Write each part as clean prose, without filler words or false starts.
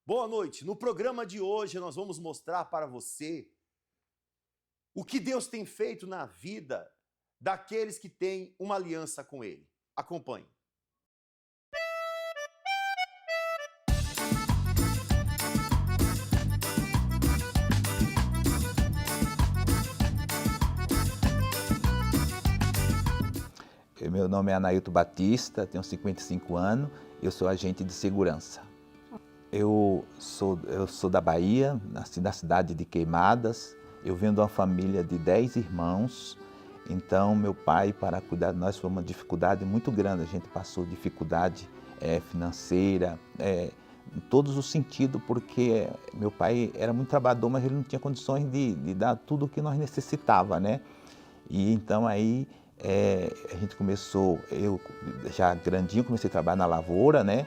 Boa noite. No programa de hoje nós vamos mostrar para você o que Deus tem feito na vida daqueles que têm uma aliança com Ele. Acompanhe. Meu nome é Anailton Batista, tenho 55 anos, eu sou agente de segurança. Eu sou da Bahia, nasci na cidade de Queimadas. Eu venho de uma família de 10 irmãos, então meu pai, para cuidar de nós, foi uma dificuldade muito grande. A gente passou dificuldade financeira, em todos os sentidos, porque meu pai era muito trabalhador, mas ele não tinha condições de dar tudo o que nós necessitava, né? E então aí a gente começou, eu já grandinho comecei a trabalhar na lavoura, né?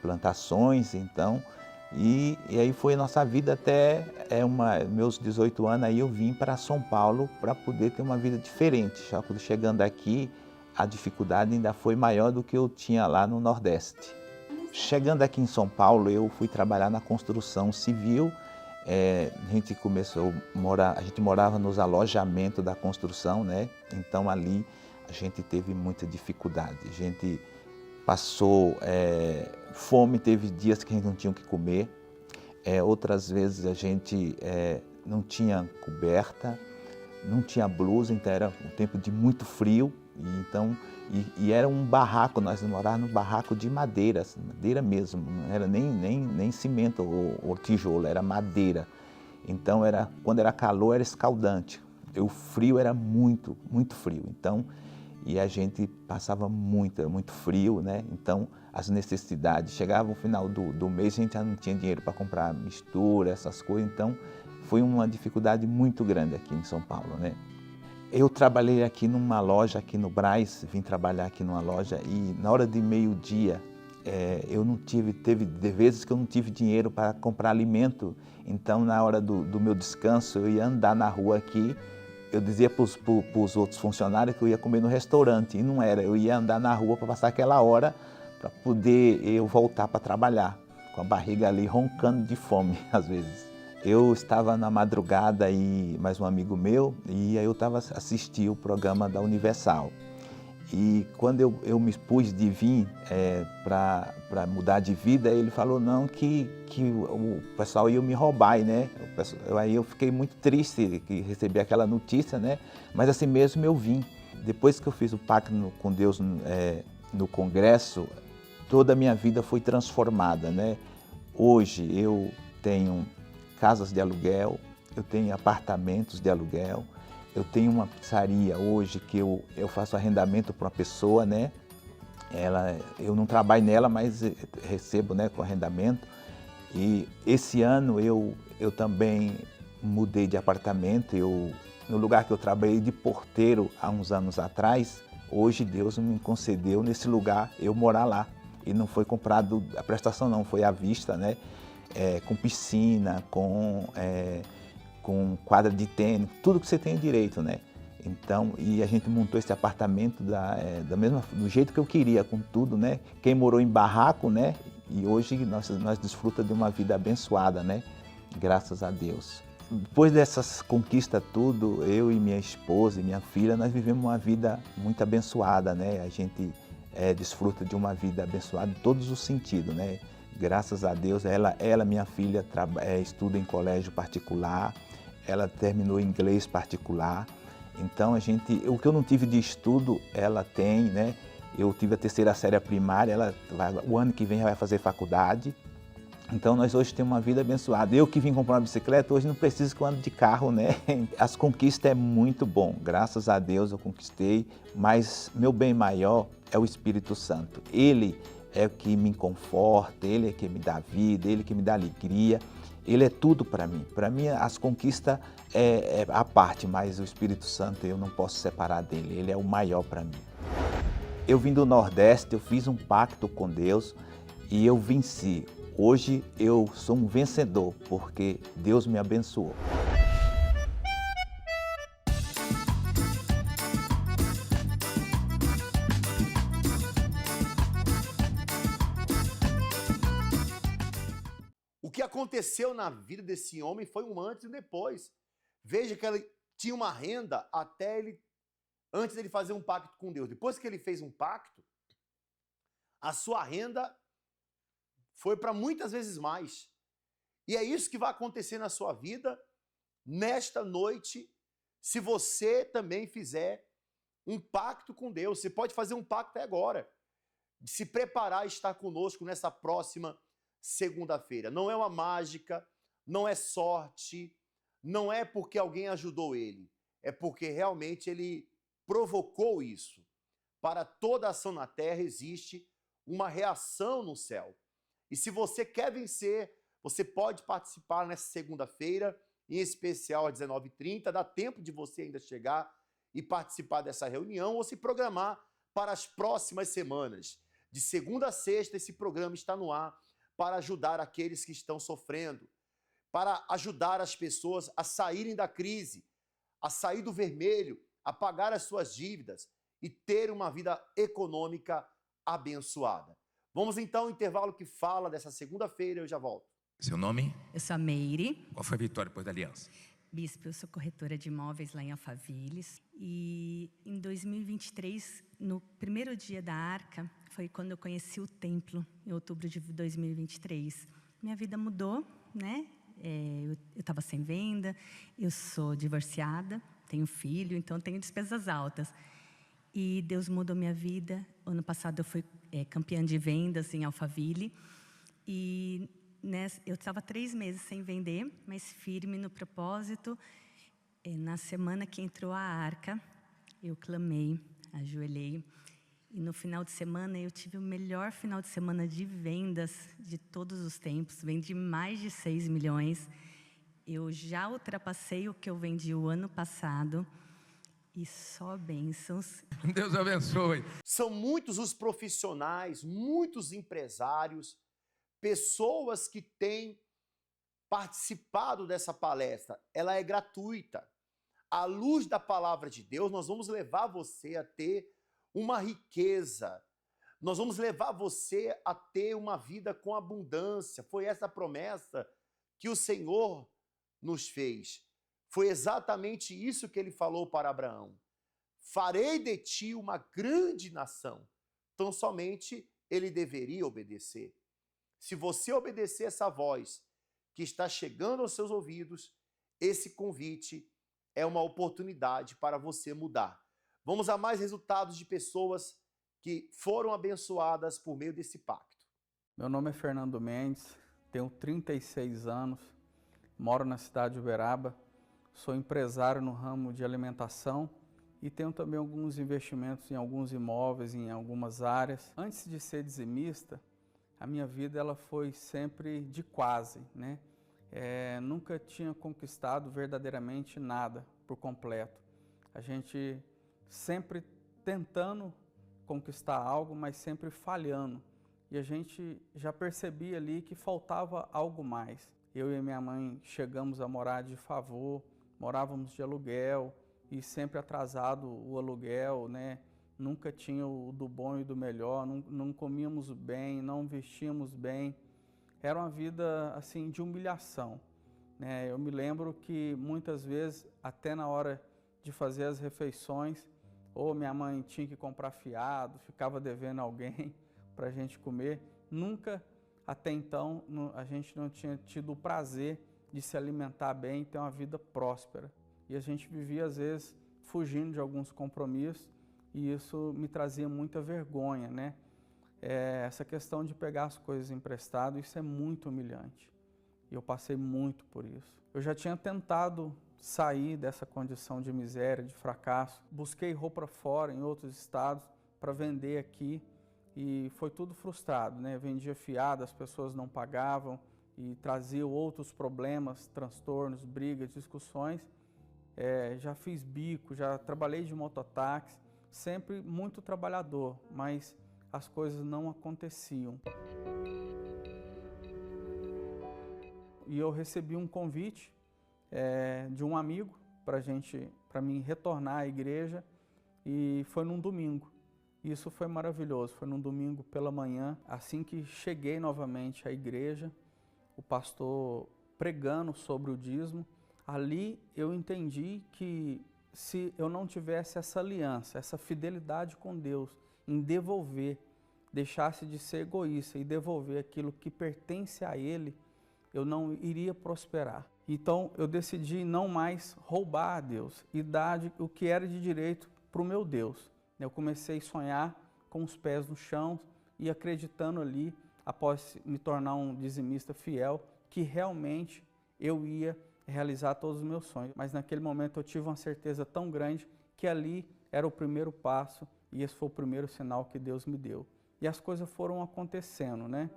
Plantações, então, e aí foi a nossa vida até meus 18 anos, aí eu vim para São Paulo para poder ter uma vida diferente. Já quando chegando aqui, a dificuldade ainda foi maior do que eu tinha lá no Nordeste. Chegando aqui em São Paulo, eu fui trabalhar na construção civil. A gente começou a morar, a gente morava nos alojamentos da construção, né? Então ali a gente teve muita dificuldade. A gente passou fome, teve dias que a gente não tinha o que comer. Outras vezes a gente não tinha coberta, não tinha blusa, então era um tempo de muito frio. E era um barraco, nós morávamos num barraco de madeira, madeira mesmo, não era nem cimento ou tijolo, era madeira. Então quando era calor era escaldante, o frio era muito, muito frio. Então, e a gente passava muito frio, né? Então as necessidades, chegava no final do mês a gente já não tinha dinheiro para comprar mistura, essas coisas, então foi uma dificuldade muito grande aqui em São Paulo, né? Eu trabalhei aqui numa loja, aqui no Brás, vim trabalhar aqui numa loja e na hora de meio-dia teve vezes que eu não tive dinheiro para comprar alimento, então na hora do meu descanso eu ia andar na rua aqui, eu dizia para os outros funcionários que eu ia comer no restaurante e não era, eu ia andar na rua para passar aquela hora para poder eu voltar para trabalhar, com a barriga ali roncando de fome às vezes. Eu estava na madrugada e mais um amigo meu, e aí eu estava assistindo o programa da Universal. E quando eu me expus de vir para mudar de vida, ele falou não, que o pessoal ia me roubar, né? Aí eu fiquei muito triste que recebi aquela notícia, né? Mas assim mesmo eu vim. Depois que eu fiz o pacto com Deus no Congresso, toda a minha vida foi transformada, né? Hoje eu tenho casas de aluguel, eu tenho apartamentos de aluguel, eu tenho uma pizzaria hoje que eu faço arrendamento para uma pessoa, né? Eu não trabalho nela, mas recebo, né, com arrendamento. E esse ano eu também mudei de apartamento. No lugar que eu trabalhei de porteiro há uns anos atrás, hoje Deus me concedeu nesse lugar eu morar lá. E não foi comprado a prestação não, foi à vista, né? Com piscina, com quadra de tênis, tudo que você tem direito, né? Então, e a gente montou esse apartamento do jeito que eu queria, com tudo, né? Quem morou em barraco, né? E hoje nós desfruta de uma vida abençoada, né? Graças a Deus. Depois dessas conquistas tudo, eu e minha esposa e minha filha, nós vivemos uma vida muito abençoada, né? A gente desfruta de uma vida abençoada em todos os sentidos, né? Graças a Deus, minha filha, estuda em colégio particular, ela terminou inglês particular. Então, o que eu não tive de estudo, ela tem, né? Eu tive a terceira série primária, o ano que vem ela vai fazer faculdade. Então, nós hoje temos uma vida abençoada. Eu que vim comprar uma bicicleta, hoje não preciso que eu ande de carro, né? As conquistas é muito bom, graças a Deus eu conquistei, mas meu bem maior é o Espírito Santo. Ele é o que me conforta, Ele é que me dá vida, Ele é que me dá alegria. Ele é tudo para mim. Para mim, as conquistas é a parte, mas o Espírito Santo eu não posso separar dele. Ele é o maior para mim. Eu vim do Nordeste, eu fiz um pacto com Deus e eu venci. Hoje eu sou um vencedor, porque Deus me abençoou. que aconteceu na vida desse homem foi um antes e um depois. Veja que ele tinha uma renda antes dele fazer um pacto com Deus. Depois que ele fez um pacto, a sua renda foi para muitas vezes mais. E é isso que vai acontecer na sua vida nesta noite, se você também fizer um pacto com Deus. Você pode fazer um pacto até agora, de se preparar e estar conosco nessa próxima segunda-feira. Não é uma mágica, não é sorte, não é porque alguém ajudou ele, é porque realmente ele provocou isso. Para toda ação na terra existe uma reação no céu. E se você quer vencer, você pode participar nessa segunda-feira, em especial às 19h30, dá tempo de você ainda chegar e participar dessa reunião ou se programar para as próximas semanas. De segunda a sexta, esse programa está no ar para ajudar aqueles que estão sofrendo, para ajudar as pessoas a saírem da crise, a sair do vermelho, a pagar as suas dívidas e ter uma vida econômica abençoada. Vamos então ao intervalo que fala dessa segunda-feira, eu já volto. Seu nome? Eu sou a Meire. Qual foi a vitória depois da aliança? Bispo, eu sou corretora de imóveis lá em Alphaville. E em 2023, no primeiro dia da Arca, foi quando eu conheci o templo, em outubro de 2023. Minha vida mudou, né? Eu estava sem venda, eu sou divorciada, tenho filho, então tenho despesas altas. E Deus mudou minha vida. Ano passado eu fui campeã de vendas em Alphaville. E eu estava 3 meses sem vender, mas firme no propósito. Na semana que entrou a Arca, eu clamei, ajoelhei. E no final de semana, eu tive o melhor final de semana de vendas de todos os tempos. Vendi mais de 6 milhões. Eu já ultrapassei o que eu vendi o ano passado. E só bênçãos. Deus abençoe. São muitos os profissionais, muitos empresários, pessoas que têm participado dessa palestra. Ela é gratuita. À luz da palavra de Deus, nós vamos levar você a ter uma riqueza. Nós vamos levar você a ter uma vida com abundância. Foi essa a promessa que o Senhor nos fez. Foi exatamente isso que ele falou para Abraão. Farei de ti uma grande nação. Então somente ele deveria obedecer. Se você obedecer essa voz que está chegando aos seus ouvidos, esse convite é uma oportunidade para você mudar. Vamos a mais resultados de pessoas que foram abençoadas por meio desse pacto. Meu nome é Fernando Mendes, tenho 36 anos, moro na cidade de Uberaba, sou empresário no ramo de alimentação e tenho também alguns investimentos em alguns imóveis, em algumas áreas. Antes de ser dizimista, a minha vida ela foi sempre de quase, né? Nunca tinha conquistado verdadeiramente nada por completo. A gente sempre tentando conquistar algo, mas sempre falhando. E a gente já percebia ali que faltava algo mais. Eu e minha mãe chegamos a morar de favor, morávamos de aluguel e sempre atrasado o aluguel, né? Nunca tinha o do bom e do melhor, não comíamos bem, não vestíamos bem. Era uma vida assim de humilhação, né? Eu me lembro que muitas vezes, até na hora de fazer as refeições, ou minha mãe tinha que comprar fiado, ficava devendo alguém para a gente comer. Nunca, até então, a gente não tinha tido o prazer de se alimentar bem e ter uma vida próspera. E a gente vivia, às vezes, fugindo de alguns compromissos e isso me trazia muita vergonha, né? Essa questão de pegar as coisas emprestado, isso é muito humilhante. E eu passei muito por isso. Eu já tinha tentado sair dessa condição de miséria, de fracasso. Busquei roupa fora, em outros estados, para vender aqui e foi tudo frustrado, né? Vendia fiado, as pessoas não pagavam e trazia outros problemas, transtornos, brigas, discussões. Já fiz bico, já trabalhei de mototáxi, sempre muito trabalhador, mas as coisas não aconteciam. E eu recebi um convite de um amigo para mim retornar à igreja e foi num domingo. Isso foi maravilhoso, foi num domingo pela manhã. Assim que cheguei novamente à igreja, o pastor pregando sobre o dízimo. Ali eu entendi que se eu não tivesse essa aliança, essa fidelidade com Deus, em devolver, deixasse de ser egoísta e devolver aquilo que pertence a Ele, eu não iria prosperar. Então eu decidi não mais roubar a Deus e dar o que era de direito para o meu Deus. Eu comecei a sonhar com os pés no chão e acreditando ali, após me tornar um dizimista fiel, que realmente eu ia realizar todos os meus sonhos. Mas naquele momento eu tive uma certeza tão grande que ali era o primeiro passo e esse foi o primeiro sinal que Deus me deu. E as coisas foram acontecendo, né?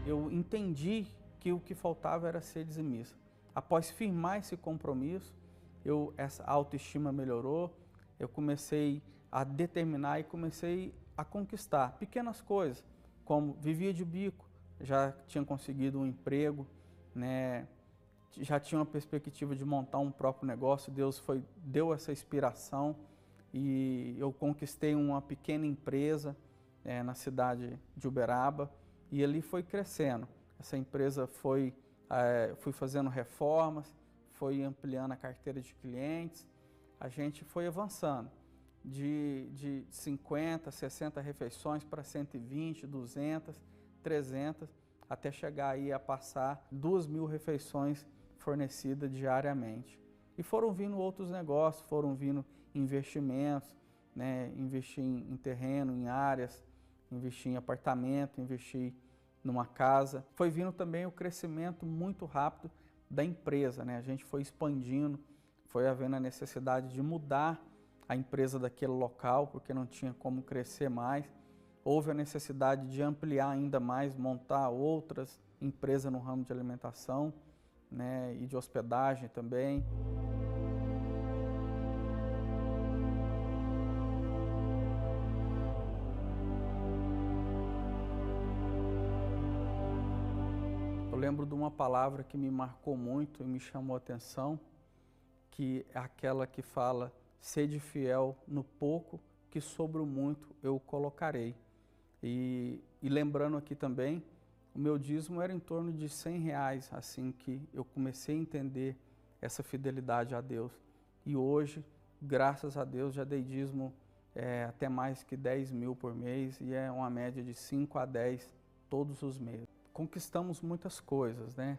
Eu entendi que o que faltava era ser dizimista. Após firmar esse compromisso, essa autoestima melhorou, eu comecei a determinar e comecei a conquistar pequenas coisas, como vivia de bico, já tinha conseguido um emprego, né? Já tinha uma perspectiva de montar um próprio negócio. Deus deu essa inspiração e eu conquistei uma pequena empresa na cidade de Uberaba e ali foi crescendo. Essa empresa fui fazendo reformas, foi ampliando a carteira de clientes, a gente foi avançando de 50, 60 refeições para 120, 200, 300, até chegar aí a passar 2.000 refeições fornecidas diariamente. E foram vindo outros negócios, foram vindo investimentos, né? Investir em terreno, em áreas, investir em apartamento, investir numa casa. Foi vindo também o crescimento muito rápido da empresa, né? A gente foi expandindo, foi havendo a necessidade de mudar a empresa daquele local, porque não tinha como crescer mais. Houve a necessidade de ampliar ainda mais, montar outras empresas no ramo de alimentação, né, e de hospedagem também. Eu lembro de uma palavra que me marcou muito e me chamou a atenção, que é aquela que fala: sede fiel no pouco, que sobre o muito eu colocarei. E lembrando aqui também, o meu dízimo era em torno de R$100, assim que eu comecei a entender essa fidelidade a Deus. E hoje, graças a Deus, já dei dízimo até mais que 10.000 por mês e é uma média de 5 a 10 todos os meses. Conquistamos muitas coisas, né?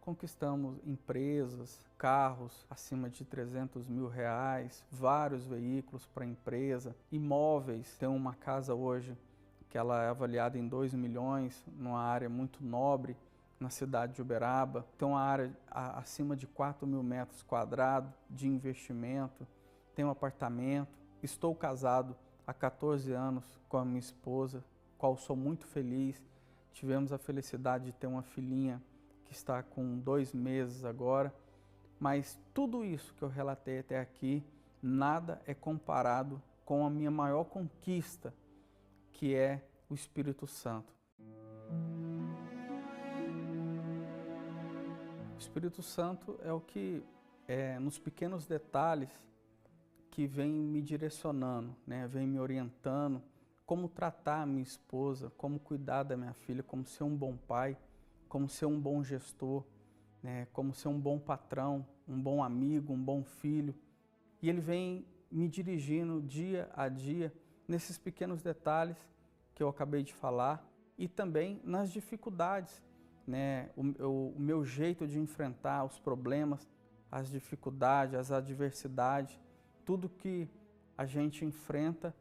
Conquistamos empresas, carros acima de R$300.000, vários veículos para a empresa, imóveis. Tem uma casa hoje que ela é avaliada em 2 milhões, numa área muito nobre, na cidade de Uberaba. Tem uma área acima de 4.000 metros quadrados de investimento, tem um apartamento. Estou casado há 14 anos com a minha esposa, qual sou muito feliz. Tivemos a felicidade de ter uma filhinha que está com 2 meses agora. Mas tudo isso que eu relatei até aqui, nada é comparado com a minha maior conquista, que é o Espírito Santo. O Espírito Santo é o que, nos pequenos detalhes, que vem me direcionando, né? Vem me orientando como tratar a minha esposa, como cuidar da minha filha, como ser um bom pai, como ser um bom gestor, né? Como ser um bom patrão, um bom amigo, um bom filho. E ele vem me dirigindo dia a dia nesses pequenos detalhes que eu acabei de falar e também nas dificuldades, né? O meu jeito de enfrentar os problemas, as dificuldades, as adversidades, tudo que a gente enfrenta,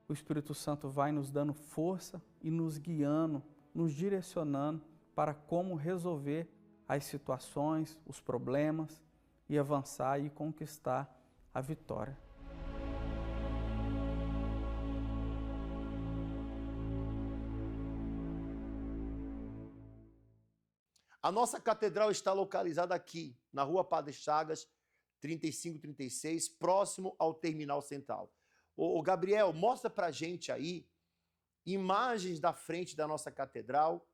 o Espírito Santo vai nos dando força e nos guiando, nos direcionando para como resolver as situações, os problemas e avançar e conquistar a vitória. A nossa catedral está localizada aqui, na Rua Padre Chagas, 3536, próximo ao Terminal Central. Ô Gabriel, mostra pra gente aí imagens da frente da nossa catedral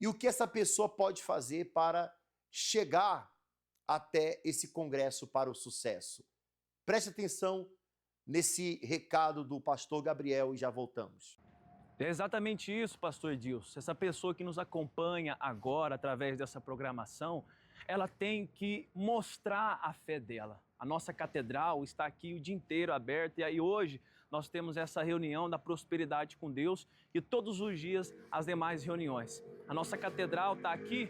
e o que essa pessoa pode fazer para chegar até esse congresso para o sucesso. Preste atenção nesse recado do pastor Gabriel e já voltamos. É exatamente isso, pastor Edilson. Essa pessoa que nos acompanha agora através dessa programação, ela tem que mostrar a fé dela. A nossa catedral está aqui o dia inteiro aberta e aí hoje nós temos essa reunião da prosperidade com Deus e todos os dias as demais reuniões. A nossa catedral está aqui,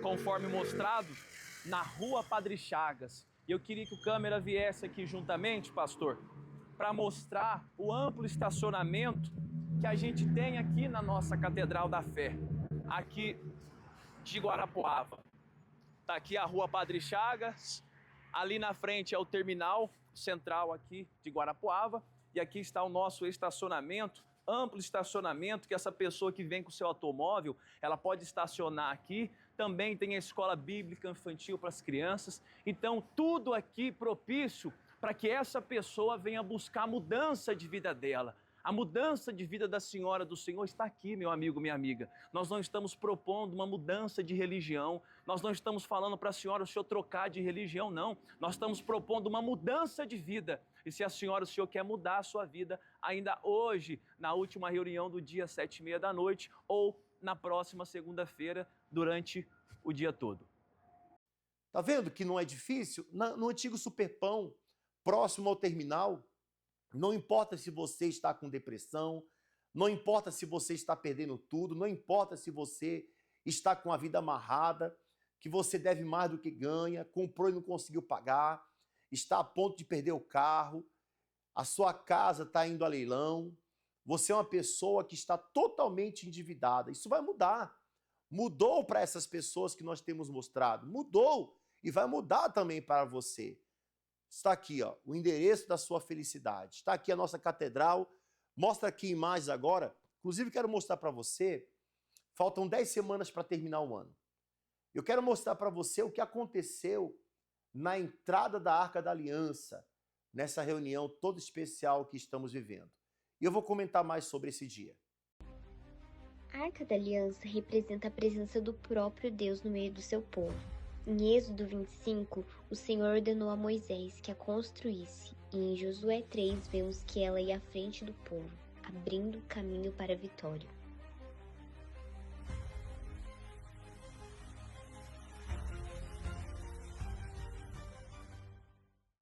conforme mostrado, na Rua Padre Chagas. E eu queria que o câmera viesse aqui juntamente, pastor, para mostrar o amplo estacionamento que a gente tem aqui na nossa Catedral da Fé, aqui de Guarapuava. Está aqui a Rua Padre Chagas, ali na frente é o terminal central aqui de Guarapuava, e aqui está o nosso estacionamento, amplo estacionamento, que essa pessoa que vem com o seu automóvel, ela pode estacionar aqui. Também tem a escola bíblica infantil para as crianças. Então, tudo aqui propício para que essa pessoa venha buscar a mudança de vida dela. A mudança de vida da senhora, do senhor, está aqui, meu amigo, minha amiga. Nós não estamos propondo uma mudança de religião, nós não estamos falando para a senhora o senhor trocar de religião, não. Nós estamos propondo uma mudança de vida. E se a senhora, o senhor quer mudar a sua vida, ainda hoje, na última reunião do dia 7h30 da noite, ou na próxima segunda-feira, durante o dia todo. Tá vendo que não é difícil? No antigo Superpão, próximo ao terminal, não importa se você está com depressão, não importa se você está perdendo tudo, não importa se você está com a vida amarrada, que você deve mais do que ganha, comprou e não conseguiu pagar, está a ponto de perder o carro, a sua casa está indo a leilão, você é uma pessoa que está totalmente endividada. Isso vai mudar. Mudou para essas pessoas que nós temos mostrado, mudou e vai mudar também para você. Está aqui, ó, o endereço da sua felicidade. Está aqui a nossa catedral. Mostra aqui imagens agora. Inclusive, quero mostrar para você, faltam 10 semanas para terminar o ano. Eu quero mostrar para você o que aconteceu na entrada da Arca da Aliança, nessa reunião toda especial que estamos vivendo. E eu vou comentar mais sobre esse dia. A Arca da Aliança representa a presença do próprio Deus no meio do seu povo. Em Êxodo 25, o Senhor ordenou a Moisés que a construísse, e em Josué 3 vemos que ela ia à frente do povo, abrindo o caminho para a vitória.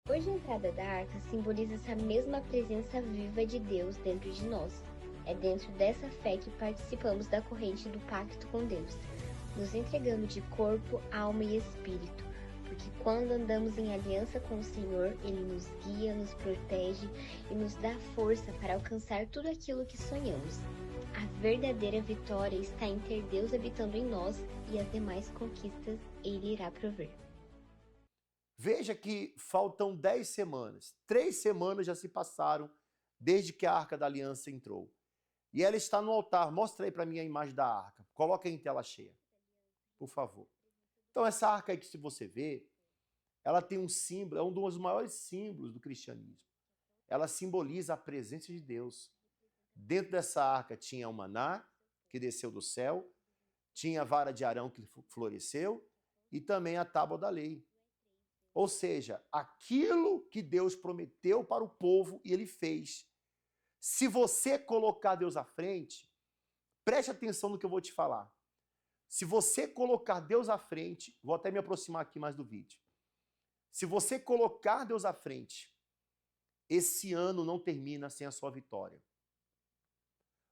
Hoje a entrada da arca simboliza essa mesma presença viva de Deus dentro de nós. É dentro dessa fé que participamos da corrente do pacto com Deus, nos entregando de corpo, alma e espírito, porque quando andamos em aliança com o Senhor, Ele nos guia, nos protege e nos dá força para alcançar tudo aquilo que sonhamos. A verdadeira vitória está em ter Deus habitando em nós e as demais conquistas Ele irá prover. Veja que faltam 10 semanas. 3 semanas já se passaram desde que a Arca da Aliança entrou. E ela está no altar. Mostra aí para mim a imagem da arca. Coloca aí em tela cheia, por favor. Então essa arca aí que se você vê, ela tem um símbolo, é um dos maiores símbolos do cristianismo. Ela simboliza a presença de Deus. Dentro dessa arca tinha o maná, que desceu do céu, tinha a vara de Arão que floresceu e também a tábua da lei. Ou seja, aquilo que Deus prometeu para o povo e ele fez. Se você colocar Deus à frente, preste atenção no que eu vou te falar. Se você colocar Deus à frente, vou até me aproximar aqui mais do vídeo. Se você colocar Deus à frente, esse ano não termina sem a sua vitória.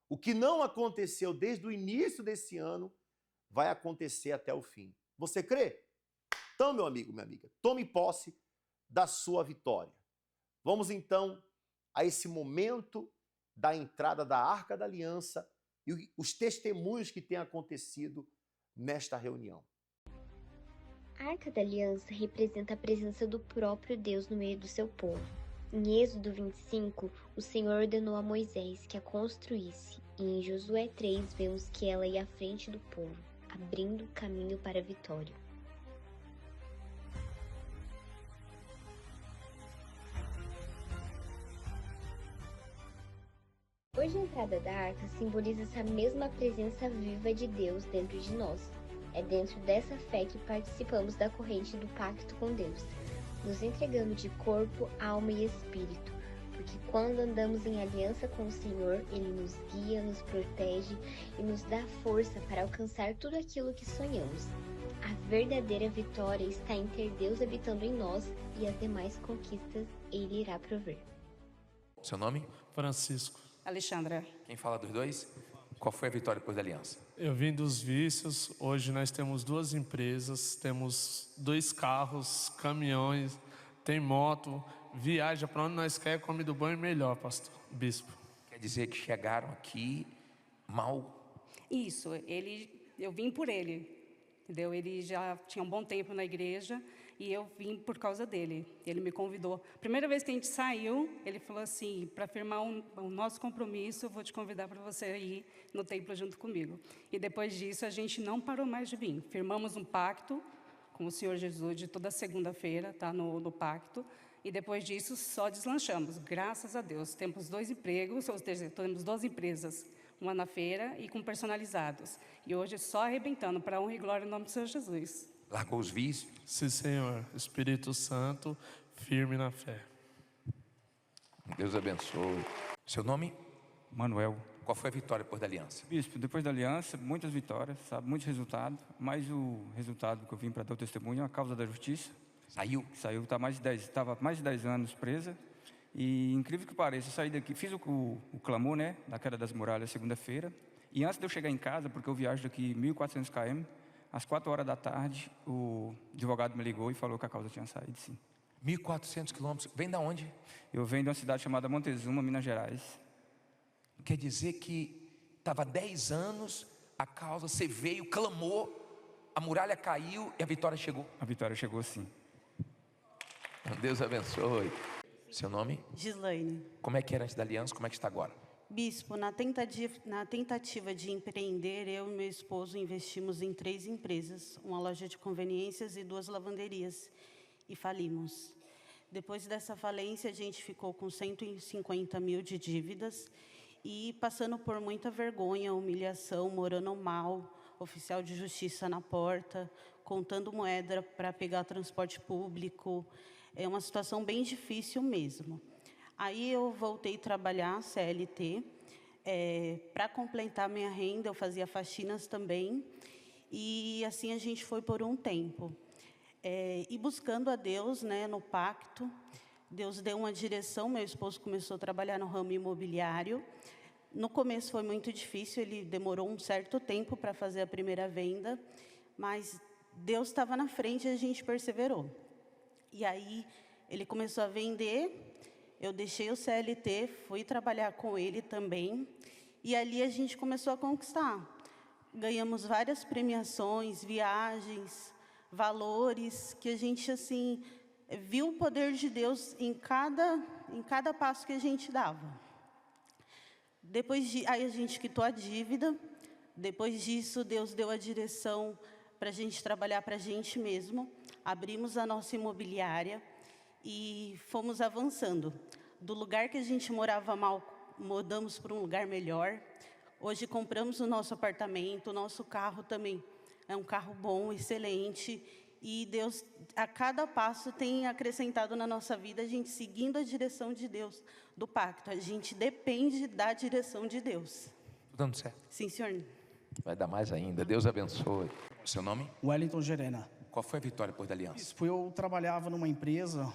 O que não aconteceu desde o início desse ano, vai acontecer até o fim. Você crê? Então, meu amigo, minha amiga, tome posse da sua vitória. Vamos então a esse momento da entrada da Arca da Aliança e os testemunhos que têm acontecido nesta reunião. A Arca da Aliança representa a presença do próprio Deus no meio do seu povo. Em Êxodo 25, o Senhor ordenou a Moisés que a construísse, e em Josué 3 vemos que ela ia à frente do povo, abrindo o caminho para a vitória. Hoje a entrada da arca simboliza essa mesma presença viva de Deus dentro de nós. É dentro dessa fé que participamos da corrente do pacto com Deus, nos entregando de corpo, alma e espírito, porque quando andamos em aliança com o Senhor, Ele nos guia, nos protege e nos dá força para alcançar tudo aquilo que sonhamos. A verdadeira vitória está em ter Deus habitando em nós e as demais conquistas Ele irá prover. Seu nome? Francisco. Alexandra. Quem fala dos dois? Qual foi a vitória depois da aliança? Eu vim dos vícios, hoje nós temos 2 empresas, temos 2 carros, caminhões, tem moto, viaja para onde nós quer, come do bom e melhor, pastor, bispo. Quer dizer que chegaram aqui mal? Isso, eu vim por ele, entendeu? Ele já tinha um bom tempo na igreja e eu vim por causa dele. Ele me convidou. Primeira vez que a gente saiu, ele falou assim, para firmar o nosso compromisso, eu vou te convidar para você ir no templo junto comigo. E depois disso, a gente não parou mais de vir. Firmamos um pacto com o Senhor Jesus de toda segunda-feira, tá, no pacto. E depois disso, só deslanchamos. Graças a Deus. Temos 2 empregos, ou seja, temos 2 empresas. Uma na feira e com personalizados. E hoje só arrebentando, para a honra e glória no nome do Senhor Jesus. Largou os vícios? Sim, Senhor. Espírito Santo, firme na fé. Deus abençoe. Seu nome? Manuel. Qual foi a vitória depois da aliança? Bispo, depois da aliança, muitas vitórias, sabe, muitos resultados, mas o resultado que eu vim para dar o testemunho é a causa da justiça. Saiu? Saiu, estava mais de 10 anos presa. E incrível que pareça, eu saí daqui, fiz o clamor, né, da queda das muralhas segunda-feira. E antes de eu chegar em casa, porque eu viajo daqui 1.400 km, às 4 horas da tarde, o advogado me ligou e falou que a causa tinha saído, sim. 1.400 quilômetros. Vem da onde? Eu venho de uma cidade chamada Montezuma, Minas Gerais. Quer dizer que estava 10 anos, a causa, você veio, clamou, a muralha caiu e a vitória chegou. A vitória chegou, sim. Deus abençoe. Seu nome? Gislaine. Como é que era antes da aliança, como é que está agora? Bispo, na tentativa de empreender, eu e meu esposo investimos em 3 empresas, uma loja de conveniências e 2 lavanderias, e falimos. Depois dessa falência, a gente ficou com 150 mil de dívidas e passando por muita vergonha, humilhação, morando mal, oficial de justiça na porta, contando moeda para pegar transporte público. É uma situação bem difícil mesmo. Aí eu voltei a trabalhar CLT, para completar minha renda, eu fazia faxinas também, e assim a gente foi por um tempo. E buscando a Deus, né, no pacto, Deus deu uma direção, meu esposo começou a trabalhar no ramo imobiliário. No começo foi muito difícil, ele demorou um certo tempo para fazer a primeira venda, mas Deus estava na frente e a gente perseverou. E aí ele começou a vender, eu deixei o CLT, fui trabalhar com ele também, e ali a gente começou a conquistar. Ganhamos várias premiações, viagens, valores, que a gente, assim, viu o poder de Deus em cada passo que a gente dava. Aí a gente quitou a dívida, depois disso Deus deu a direção para a gente trabalhar para a gente mesmo, abrimos a nossa imobiliária e fomos avançando. Do lugar que a gente morava mal, mudamos para um lugar melhor. Hoje compramos o nosso apartamento, o nosso carro também é um carro bom, excelente. E Deus, a cada passo, tem acrescentado na nossa vida, a gente seguindo a direção de Deus, do pacto. A gente depende da direção de Deus. Tudo dando certo? Sim, senhor. Vai dar mais ainda. Deus abençoe. Seu nome? Wellington Gerena. Qual foi a vitória depois da aliança? Eu trabalhava numa empresa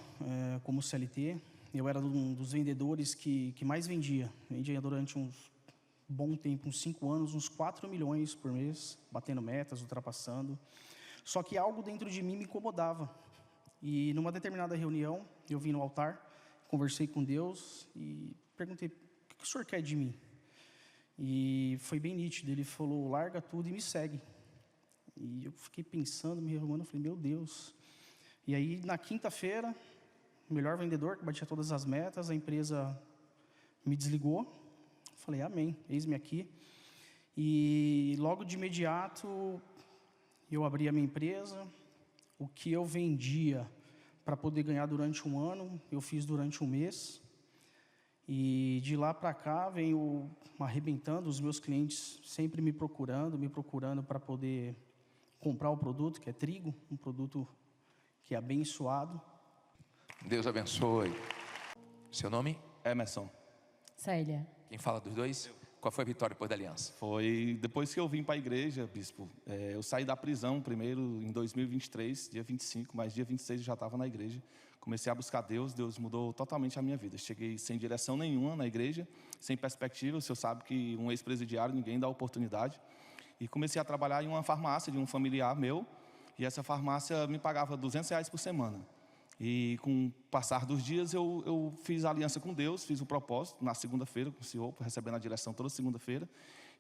como CLT. Eu era um dos vendedores que mais vendia. Vendia durante um bom tempo, uns 5 anos, uns 4 milhões por mês, batendo metas, ultrapassando. Só que algo dentro de mim me incomodava. E numa determinada reunião, eu vim no altar, conversei com Deus e perguntei, o que o senhor quer de mim? E foi bem nítido, ele falou, larga tudo e me segue. E eu fiquei pensando, me arrumando, falei, meu Deus. E aí, na quinta-feira, o melhor vendedor, que batia todas as metas, a empresa me desligou. Falei, amém, eis-me aqui. E logo de imediato, eu abri a minha empresa. O que eu vendia para poder ganhar durante um ano, eu fiz durante um mês. E de lá para cá, venho arrebentando, os meus clientes sempre me procurando para poder comprar o produto, que é trigo, um produto que é abençoado. Deus abençoe. Seu nome? Emerson. Célia. Quem fala dos dois? Qual foi a vitória depois da aliança? Foi depois que eu vim para a igreja, bispo. Eu saí da prisão primeiro em 2023, dia 25, mas dia 26 eu já estava na igreja. Comecei a buscar Deus, Deus mudou totalmente a minha vida. Cheguei sem direção nenhuma na igreja, sem perspectiva. O senhor sabe que um ex-presidiário, ninguém dá oportunidade. E comecei a trabalhar em uma farmácia de um familiar meu. E essa farmácia me pagava R$200 por semana. E com o passar dos dias eu fiz a aliança com Deus, fiz o propósito na segunda-feira com o senhor, recebendo a direção toda segunda-feira.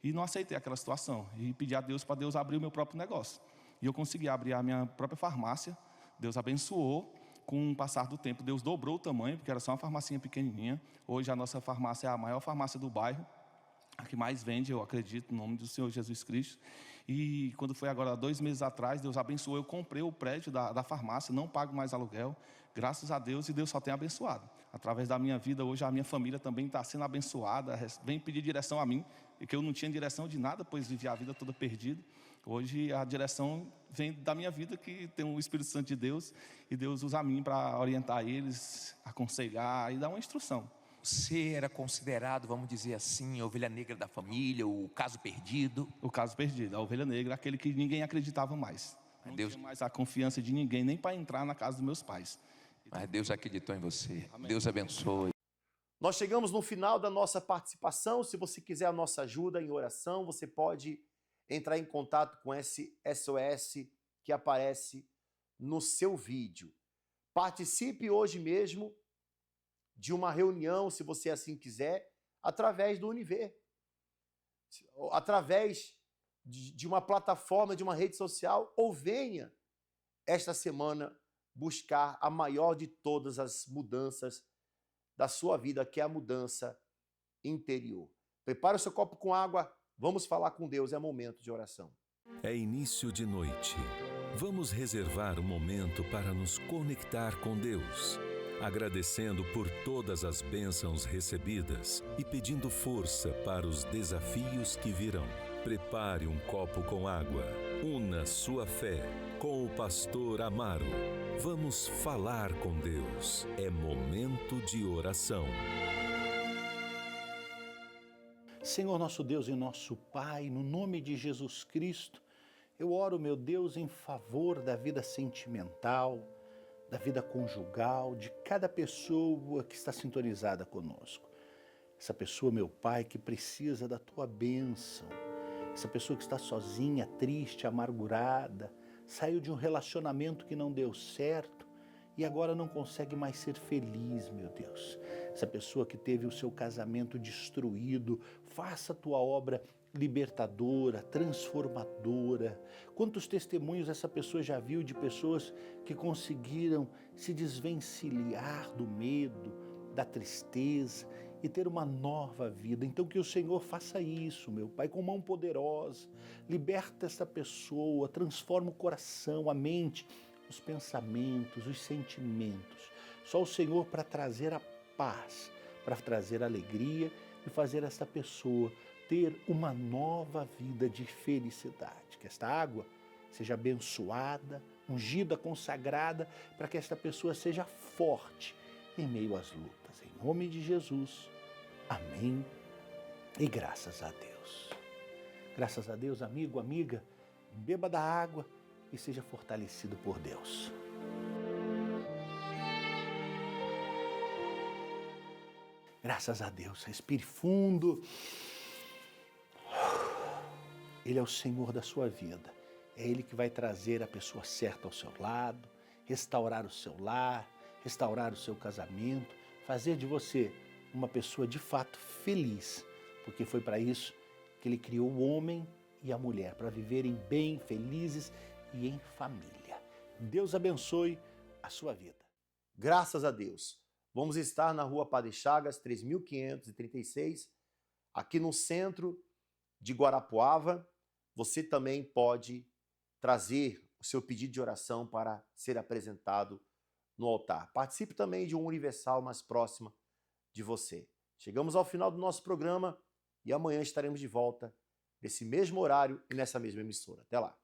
E não aceitei aquela situação. E pedi a Deus para Deus abrir o meu próprio negócio. E eu consegui abrir a minha própria farmácia. Deus abençoou. Com o passar do tempo, Deus dobrou o tamanho, porque era só uma farmacinha pequenininha. Hoje a nossa farmácia é a maior farmácia do bairro, a que mais vende, eu acredito, no nome do Senhor Jesus Cristo. E quando foi agora 2 meses atrás, Deus abençoou, eu comprei o prédio da farmácia, não pago mais aluguel, graças a Deus, e Deus só tem abençoado. Através da minha vida, hoje a minha família também está sendo abençoada, vem pedir direção a mim, e que eu não tinha direção de nada, pois vivia a vida toda perdida. Hoje a direção vem da minha vida, que tem o Espírito Santo de Deus, e Deus usa a mim para orientar eles, aconselhar e dar uma instrução. Você era considerado, vamos dizer assim, a ovelha negra da família, o caso perdido? O caso perdido, a ovelha negra, aquele que ninguém acreditava mais. Não tinha mais a confiança de ninguém, nem para entrar na casa dos meus pais. Mas Deus acreditou em você. Amém. Deus abençoe. Nós chegamos no final da nossa participação. Se você quiser a nossa ajuda em oração, você pode entrar em contato com esse SOS que aparece no seu vídeo. Participe hoje mesmo de uma reunião, se você assim quiser, através do Univer. Através de uma plataforma, de uma rede social, ou venha esta semana buscar a maior de todas as mudanças da sua vida, que é a mudança interior. Prepare o seu copo com água. Vamos falar com Deus, é momento de oração. É início de noite. Vamos reservar um momento para nos conectar com Deus, agradecendo por todas as bênçãos recebidas e pedindo força para os desafios que virão. Prepare um copo com água. Una sua fé com o pastor Amaro. Vamos falar com Deus. É momento de oração. Senhor nosso Deus e nosso Pai, no nome de Jesus Cristo, eu oro, meu Deus, em favor da vida sentimental, da vida conjugal, de cada pessoa que está sintonizada conosco. Essa pessoa, meu Pai, que precisa da Tua bênção, essa pessoa que está sozinha, triste, amargurada, saiu de um relacionamento que não deu certo e agora não consegue mais ser feliz, meu Deus. Essa pessoa que teve o seu casamento destruído, faça a Tua obra libertadora, transformadora. Quantos testemunhos essa pessoa já viu de pessoas que conseguiram se desvencilhar do medo, da tristeza e ter uma nova vida. Então que o Senhor faça isso, meu Pai, com mão poderosa. Liberta essa pessoa, transforma o coração, a mente, os pensamentos, os sentimentos. Só o Senhor para trazer a paz, para trazer alegria e fazer essa pessoa ter uma nova vida de felicidade. Que esta água seja abençoada, ungida, consagrada, para que esta pessoa seja forte em meio às lutas. Em nome de Jesus, amém e graças a Deus. Graças a Deus, amigo, amiga, beba da água e seja fortalecido por Deus. Graças a Deus, respire fundo. Ele é o Senhor da sua vida. É Ele que vai trazer a pessoa certa ao seu lado, restaurar o seu lar, restaurar o seu casamento, fazer de você uma pessoa de fato feliz, porque foi para isso que Ele criou o homem e a mulher, para viverem bem, felizes e em família. Deus abençoe a sua vida. Graças a Deus. Vamos estar na Rua Padre Chagas, 3536, aqui no centro de Guarapuava. Você também pode trazer o seu pedido de oração para ser apresentado no altar. Participe também de um Universal mais próxima de você. Chegamos ao final do nosso programa e amanhã estaremos de volta nesse mesmo horário e nessa mesma emissora. Até lá.